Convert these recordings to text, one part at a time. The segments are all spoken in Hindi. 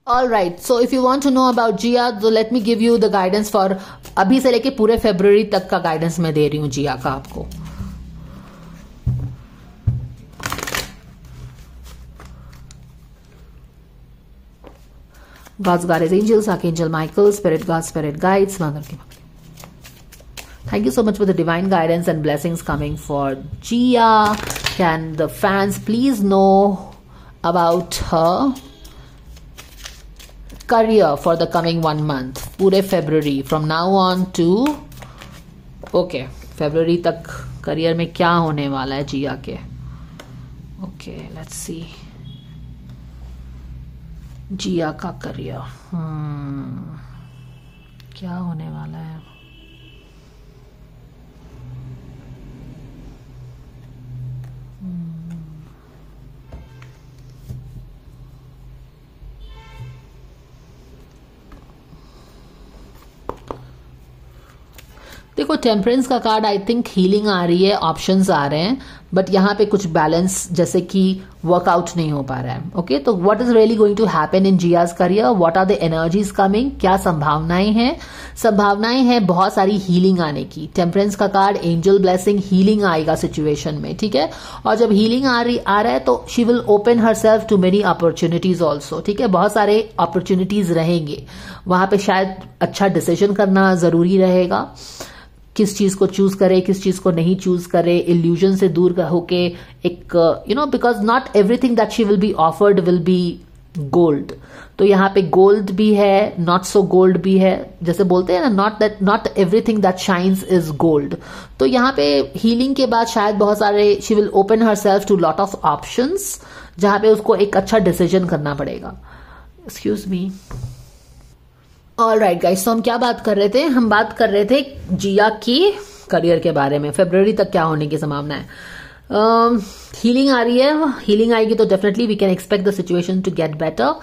All right, so if you want to know about जिया, तो let me give you the guidance for अभी से लेके पूरे फरवरी तक का गाइडेंस मैं दे रही हूँ जिया का आपको। God's guardians, angels, Archangel Michael, Spirit God, Spirit Guides, Mother. Thank you so much for the divine guidance and blessings coming for Jia. Can the fans please know about her career for the coming 1 month, पूरे February, from now on to okay, February तक career में क्या होने वाला है जिया के? Okay, let's see. जिया का करियर क्या होने वाला है? देखो, टेम्परेंस का कार्ड आई थिंक हीलिंग आ रही है, ऑप्शंस आ रहे हैं, बट यहाँ पे कुछ बैलेंस जैसे कि वर्कआउट नहीं हो पा रहा है। ओके, तो what is really going to happen in Jiya's career, what are the energies coming, क्या संभावनाएं हैं? संभावनाएं हैं बहुत सारी हीलिंग आने की। टेम्परेंस का कार्ड, एंजल ब्लेसिंग, हीलिंग आएगा सिचुएशन में, ठीक है। और जब हीलिंग आ रहा है तो she will open herself to many opportunities also, ठीक है। बहुत सारे अपॉर्चुनिटीज रहेंगे वहां पे, शायद अच्छा डिसीजन करना जरूरी रहेगा, किस चीज को चूज करे, किस चीज को नहीं चूज करे, इल्यूजन से दूर होके एक because not everything that she will be offered will be gold. तो यहाँ पे गोल्ड भी है, नॉट सो गोल्ड भी है, जैसे बोलते हैं ना, not everything that shines is gold. तो यहाँ पे हीलिंग के बाद शायद बहुत सारे she will open herself to lot of options, जहां पे उसको एक अच्छा डिसीजन करना पड़ेगा। Excuse me. All right guys, तो हम क्या बात कर रहे थे? हम बात कर रहे थे जिया की करियर के बारे में, फरवरी तक क्या होने की संभावना है। हीलिंग आ रही है, हीलिंग आएगी तो definitely we can expect the situation to get better.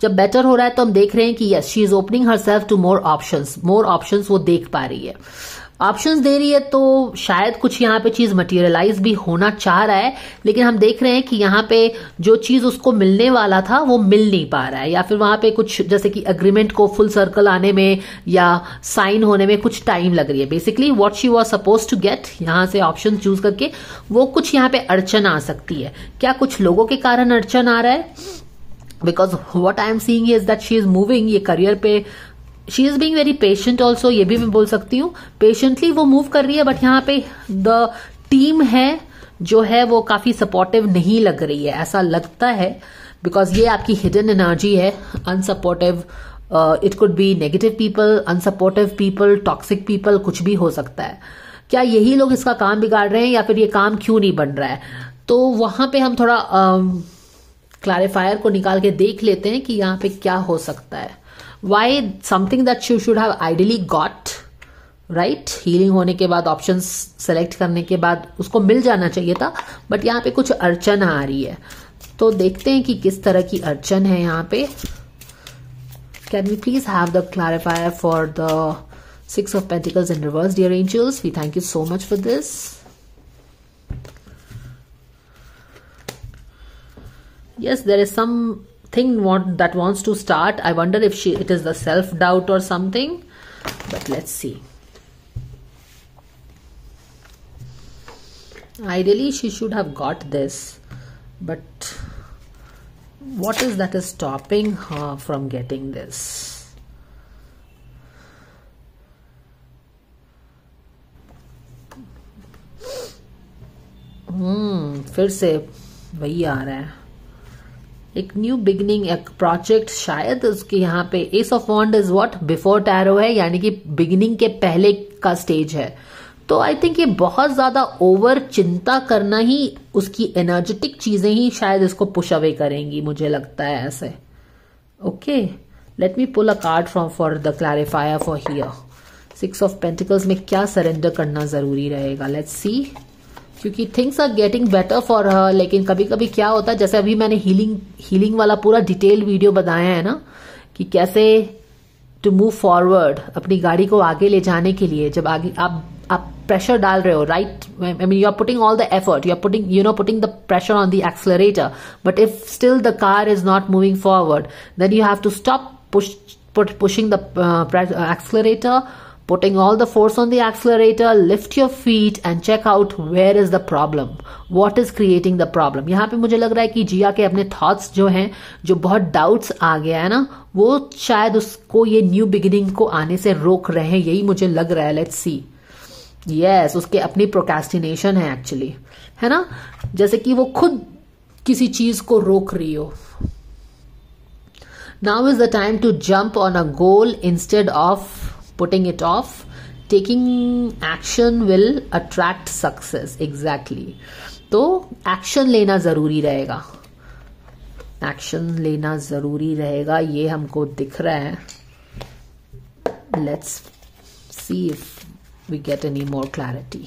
जब बेटर हो रहा है तो हम देख रहे हैं कि yes, she is opening herself to more options वो देख पा रही है, ऑप्शंस दे रही है, तो शायद कुछ यहाँ पे चीज मटेरियलाइज भी होना चाह रहा है, लेकिन हम देख रहे हैं कि यहाँ पे जो चीज उसको मिलने वाला था वो मिल नहीं पा रहा है, या फिर वहां पे कुछ जैसे कि अग्रीमेंट को फुल सर्कल आने में या साइन होने में कुछ टाइम लग रही है। Basically what she was suppose to get, यहाँ से ऑप्शन चूज करके वो कुछ यहाँ पे अड़चन आ सकती है। क्या कुछ लोगों के कारण अड़चन आ रहा है? Because what I am seeing is that she is moving, ये करियर पे she is being very patient also, ये भी मैं बोल सकती हूँ। पेशेंटली वो मूव कर रही है, बट यहाँ पे द टीम है जो है वो काफी सपोर्टिव नहीं लग रही है, ऐसा लगता है, बिकॉज ये आपकी हिडन एनर्जी है। Unsupportive, it could be negative people, unsupportive people, toxic people, कुछ भी हो सकता है। क्या यही लोग इसका काम बिगाड़ रहे हैं, या फिर ये काम क्यों नहीं बन रहा है? तो वहां पे हम थोड़ा क्लैरिफायर को निकाल के देख लेते हैं कि यहाँ पे क्या हो सकता है। Why something that you should have ideally got, right? Healing होने के बाद, ऑप्शंस सेलेक्ट करने के बाद उसको मिल जाना चाहिए था, बट यहाँ पे कुछ अड़चन आ रही है। तो देखते हैं कि किस तरह की अड़चन है यहाँ पे। Can we please have the clarifier for the Six of Pentacles in reverse, dear angels? We thank you so much for this. Yes, there is some thing that wants to start. I wonder if it is the self-doubt or something, but let's see. Ideally she should have got this, but what is that is stopping her from getting this? फिर से वही आ रहा है, एक न्यू बिगिनिंग, एक प्रोजेक्ट, शायद उसके यहाँ पे ace of wand is what before tarot है, यानी कि बिगिनिंग के पहले का स्टेज है। तो आई थिंक ये बहुत ज्यादा ओवर चिंता करना ही, उसकी एनर्जेटिक चीजें ही शायद इसको पुश अवे करेंगी, मुझे लगता है ऐसे। Okay, let me pull a card from for the clarifier for here. Six of pentacles में क्या सरेंडर करना जरूरी रहेगा, लेट्स सी, क्योंकि things are getting better for her. लेकिन कभी कभी क्या होता है, जैसे अभी मैंने हीलिंग वाला पूरा डिटेल वीडियो बताया है ना, कि कैसे टू मूव फॉरवर्ड, अपनी गाड़ी को आगे ले जाने के लिए, जब आगे आप प्रेशर डाल रहे हो, right? I mean you are putting all the effort, you are putting the pressure on the accelerator, but if still the car is not moving forward, then you have to stop pushing the accelerator, putting all the force on the accelerator, lift your feet and check out where is the problem, what is creating the problem. यहाँ पे मुझे लग रहा है कि जिया के अपने थॉट्स जो हैं, जो बहुत डाउट्स आ गया है ना, वो शायद उसको ये न्यू बिगिनिंग को आने से रोक रहे हैं, यही मुझे लग रहा है. Let's see. यस, उसके अपनी प्रोक्रेस्टिनेशन है एक्चुअली, है ना, जैसे कि वो खुद किसी चीज को रोक रही हो. Now is the time to jump on a goal instead of putting it off. Taking action will attract success. Exactly. तो एक्शन लेना जरूरी रहेगा, एक्शन लेना जरूरी रहेगा, ये हमको दिख रहा है. Let's see if we get any more clarity.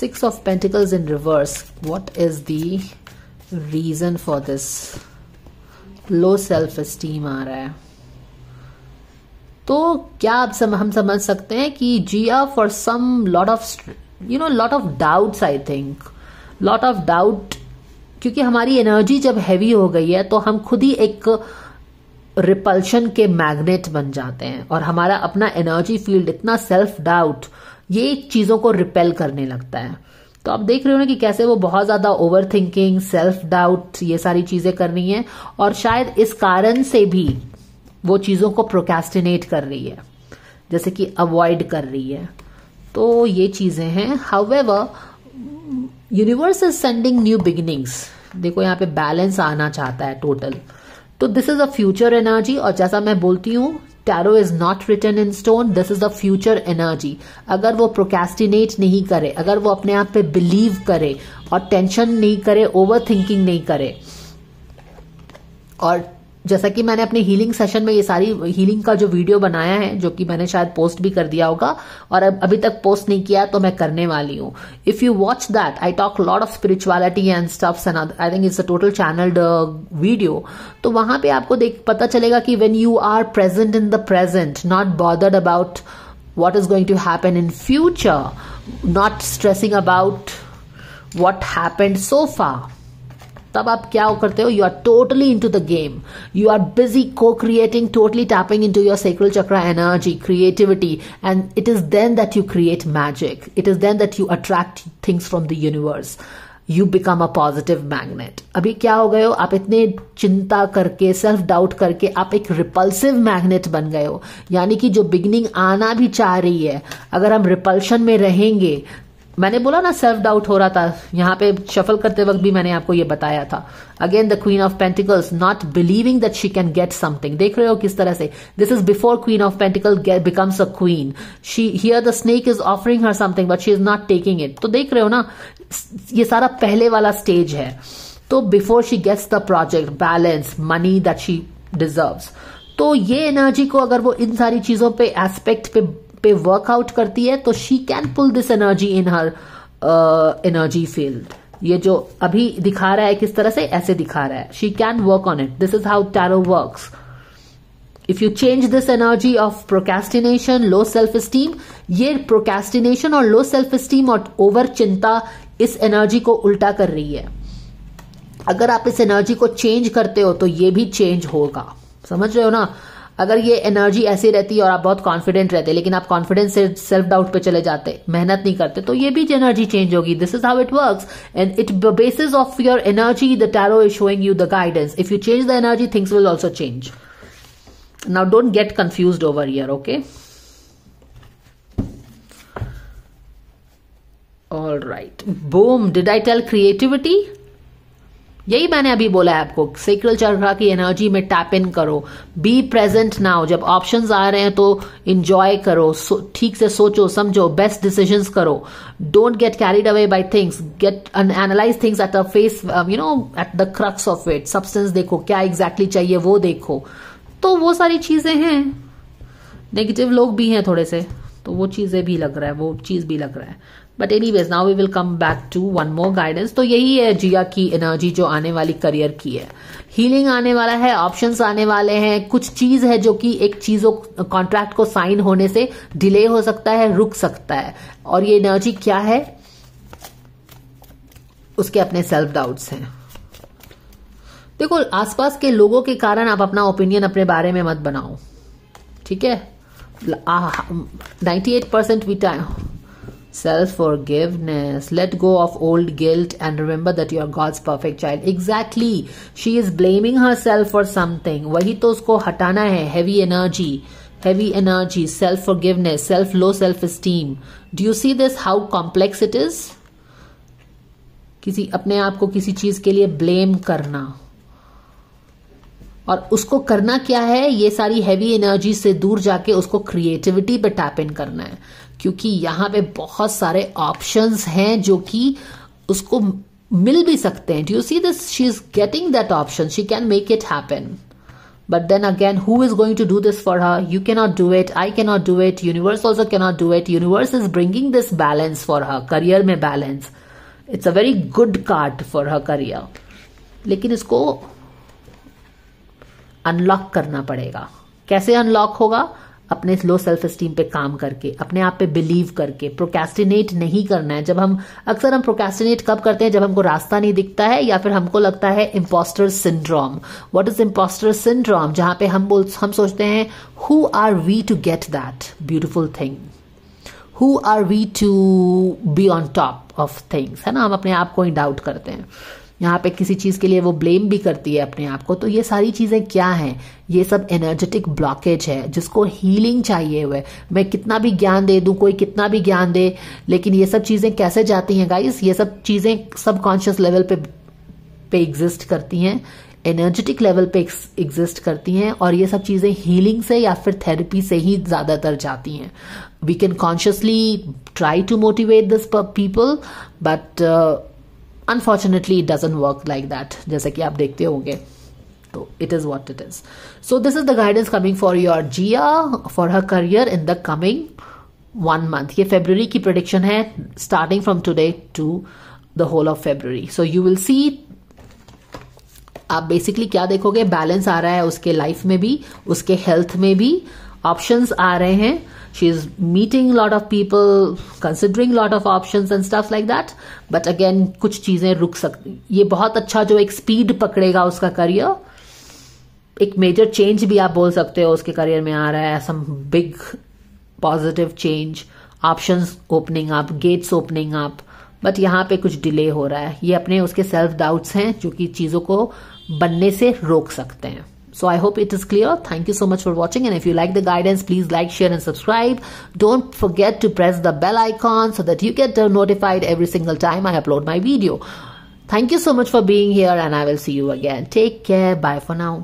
Six of Pentacles in reverse. What is the reason for this? Low self esteem आ रहा है. तो क्या आप हम समझ सकते हैं कि जिया for some lot of doubts, I think lot of doubt, क्योंकि हमारी एनर्जी जब हैवी हो गई है तो हम खुद ही एक रिपल्शन के मैग्नेट बन जाते हैं, और हमारा अपना एनर्जी फील्ड इतना सेल्फ डाउट ये चीजों को रिपेल करने लगता है. तो आप देख रहे हो ना कि कैसे वो बहुत ज्यादा ओवर थिंकिंग, सेल्फ डाउट, ये सारी चीजें कर रही हैं, और शायद इस कारण से भी वो चीजों को प्रोक्रेस्टिनेट कर रही है, जैसे कि अवॉइड कर रही है. तो ये चीजें हैं. However universe is sending new beginnings. देखो यहाँ पे बैलेंस आना चाहता है टोटल. तो this is a future energy, और जैसा मैं बोलती हूँ, tarot is not written in stone, this is the future energy. अगर वो प्रोक्रेस्टिनेट नहीं करे, अगर वो अपने आप पे बिलीव करे और टेंशन नहीं करे, ओवर थिंकिंग नहीं करे, और जैसा कि मैंने अपने हीलिंग सेशन में ये सारी हीलिंग का जो वीडियो बनाया है, जो कि मैंने शायद पोस्ट भी कर दिया होगा, और अभी तक पोस्ट नहीं किया तो मैं करने वाली हूँ. If you watch that, I talk lot of spirituality and stuffs and I think it's a total channelled video. तो वहां पे आपको पता चलेगा कि when you are present in the present, not bothered about what is going to happen in future, not stressing about what happened so far, तब आप क्या करते हो? You are totally in to the game, you are busy co creating, totally tapping in to your sacral chakra energy, creativity, and it is then that you create magic. It is then that you attract things from the universe. You become a positive magnet. अभी क्या हो गए हो? आप इतने चिंता करके, सेल्फ डाउट करके आप एक रिपल्सिव मैग्नेट बन गए हो. यानी कि जो बिगिनिंग आना भी चाह रही है, अगर हम रिपल्शन में रहेंगे, मैंने बोला ना सेल्फ डाउट हो रहा था, यहां पे शफल करते वक्त भी मैंने आपको ये बताया था. Again the queen of pentacles not believing that she can get something. देख रहे हो किस तरह से? This is before queen of pentacle becomes a queen. She here the snake is offering her something but she is not taking it. तो देख रहे हो ना, ये सारा पहले वाला स्टेज है. तो before she gets the project, balance, money that she deserves. तो ये एनर्जी को अगर वो इन सारी चीजों पे एस्पेक्ट पे वर्कआउट करती है, तो she can pull this energy in her energy field. ये जो अभी दिखा रहा है किस तरह से, ऐसे दिखा रहा है. She can work on it. This is how tarot works. If you change this energy of procrastination, low self esteem, ये प्रोक्रेस्टिनेशन और लो सेल्फ एस्टीम और ओवर चिंता इस एनर्जी को उल्टा कर रही है. अगर आप इस एनर्जी को चेंज करते हो तो ये भी चेंज होगा. समझ रहे हो ना? अगर ये एनर्जी ऐसी रहती है और आप बहुत कॉन्फिडेंट रहते, लेकिन आप कॉन्फिडेंस से सेल्फ डाउट पे चले जाते, मेहनत नहीं करते, तो ये भी एनर्जी चेंज होगी. This is how it works, and it basis of your energy the tarot is showing you the guidance. If you change the energy, things will also change. Now don't get confused over here, okay? All right, boom. Did I tell creativity? यही मैंने अभी बोला है आपको. सेक्रल चक्रा की एनर्जी में टैप इन करो. Be present now. जब ऑप्शंस आ रहे हैं तो इंजॉय करो, ठीक से सोचो समझो, बेस्ट डिसीजंस करो. Don't get carried away by things. Get analyse things at a face, at the crux of it. Substance देखो, क्या एग्जैक्टली चाहिए वो देखो. तो वो सारी चीजें हैं. नेगेटिव लोग भी हैं थोड़े से, तो वो चीजें भी लग रहा है, वो चीज भी लग रहा है. But anyways now we will come back to one more guidance. तो यही है जिया की एनर्जी जो आने वाली करियर की है। हीलिंग आने वाला है, ऑप्शंस आने वाले हैं, कुछ चीज है जो कि एक चीजों कॉन्ट्रैक्ट को साइन होने से डिले हो सकता है, रुक सकता है। और ये एनर्जी क्या है? उसके अपने सेल्फ डाउट्स हैं। देखो, आसपास के लोगों के कारण आप अपना ओपिनियन अपने बारे में मत बनाओ, ठीक है? 98% we time. Self-forgiveness. Let go of old guilt and remember that you are God's perfect child. Exactly. She is blaming herself for something. वही तो उसको हटाना है. Heavy energy, self-forgiveness, low self-esteem. Do you see this? How complex it is? अपने आप को किसी चीज के लिए ब्लेम करना, और उसको करना क्या है? ये सारी हैवी एनर्जी से दूर जाके उसको क्रिएटिविटी पे टैप इन करना है, क्योंकि यहां पे बहुत सारे ऑप्शंस हैं जो कि उसको मिल भी सकते हैं. Do you see this? She is getting that option, she can make it happen. But then again, who is going to do this for her? You cannot do it. I cannot do it. Universe also cannot do it. Universe is bringing this balance for her. Career में balance. It's a very good card for her career. लेकिन इसको अनलॉक करना पड़ेगा. कैसे अनलॉक होगा? अपने लो सेल्फ एस्टीम पे काम करके, अपने आप पे बिलीव करके. प्रोक्रेस्टिनेट नहीं करना है. अक्सर हम प्रोक्रेस्टिनेट कब करते हैं? जब हमको रास्ता नहीं दिखता है या फिर हमको लगता है imposter syndrome. What is imposter syndrome? जहां पे हम सोचते हैं who are we to get that beautiful thing, who are we to be on top of things, है ना? हम अपने आप को ही डाउट करते हैं. यहाँ पे किसी चीज के लिए वो ब्लेम भी करती है अपने आप को. तो ये सारी चीजें क्या हैं? ये सब एनर्जेटिक ब्लॉकेज है जिसको हीलिंग चाहिए हुए. मैं कितना भी ज्ञान दे दूं, कोई कितना भी ज्ञान दे, लेकिन ये सब चीजें कैसे जाती हैं गाइस? ये सब चीजें सबकॉन्शियस लेवल पे एग्जिस्ट करती हैं, एनर्जेटिक लेवल पे एग्जिस्ट करती हैं, और ये सब चीजें हीलिंग से या फिर थेरेपी से ही ज्यादातर जाती हैं. We can consciously try to motivate this people, but unfortunately it doesn't work like that, जैसे कि आप देखते होंगे. तो it is what it is. So this is the guidance coming for your Jia for her career in the coming 1 month. ये फरवरी की प्रेडिक्शन है, starting from today to the whole of February. So you will see, आप बेसिकली क्या देखोगे? बैलेंस आ रहा है उसके लाइफ में भी, उसके हेल्थ में भी. ऑप्शंस आ रहे हैं. She is meeting a lot of people, considering a lot of options and stuff like that. But again, कुछ चीजें रुक सकती. ये बहुत अच्छा जो एक स्पीड पकड़ेगा उसका करियर, एक मेजर चेंज भी आप बोल सकते हो उसके करियर में आ रहा है. Some big positive change, options opening up, gates opening up. But यहाँ पे कुछ डिले हो रहा है. ये अपने उसके सेल्फ डाउट्स हैं जो कि चीजों को बनने से रोक सकते हैं. So I hope it is clear. Thank you so much for watching, and if you like the guidance, please like, share and subscribe. Don't forget to press the bell icon so that you get notified every single time I upload my video. Thank you so much for being here, and I will see you again. Take care. Bye for now.